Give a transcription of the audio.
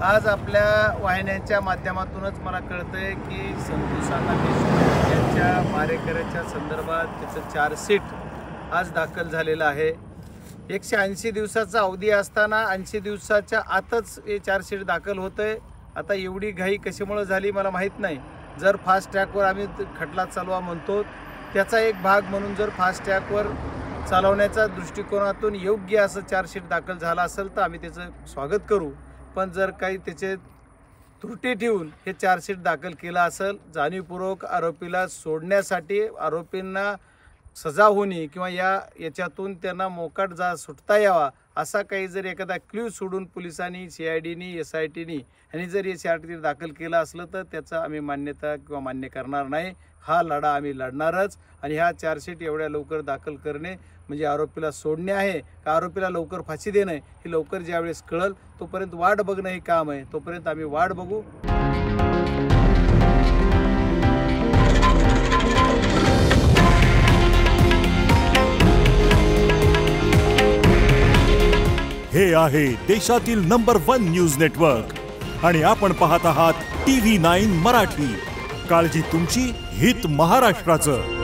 आज आपल्या वाहिन्यांच्या माध्यमातूनच मला कळतंय की संतोष अण्णा देशमुख यांच्या मारेकऱ्याच्या संदर्भात त्याचं चार्जशीट आज दाखल झालेलं आहे। 180 दिवसाचा अवधी असताना 80 दिवसाच्या आतच हे चार्जशीट दाखल होतंय। आता एवढी घाई कशामुळे झाली मला माहीत नाही। जर फास्ट ट्रॅकवर आम्ही खटला चालवा म्हणतो त्याचा एक भाग म्हणून जर फास्ट ट्रॅकवर चालवण्याच्या दृष्टिकोनातून योग्य असं चार्जशीट दाखल झाला असेल तर आम्ही त्याचं स्वागत करू। पण जर काही त्याचे त्रुटी ठेवून हे चार्जशीट दाखल केला असेल, जाणीवपूर्वक आरोपीला सोडण्यासाठी, आरोपींना सजा होणे किंवा याच्यातून त्यांना मोकाट सुटता यावा असा काही जर एखादा क्ल्यू सोडून पोलिसांनी, CIDनी, SITनी यांनी जर हे चार्जशीट दाखल केलं असलं तर त्याचा आम्ही मान्यता किंवा मान्य करणार नाही। हा लढा आम्ही लढणारच आणि हा चार्जशीट एवढ्या लवकर दाखल करणे म्हणजे आरोपीला सोडणे आहे का आरोपीला लवकर फाशी देणे हे लवकर ज्यावेळेस कळल तोपर्यंत वाट बघणं हे काम आहे। तोपर्यंत आम्ही वाट बघू। हे आहे देशातील नंबर 1 न्यूज नेटवर्क आणि आपण पाहत आहात TV9 मराठी। काळजी तुमची, हित महाराष्ट्राचं।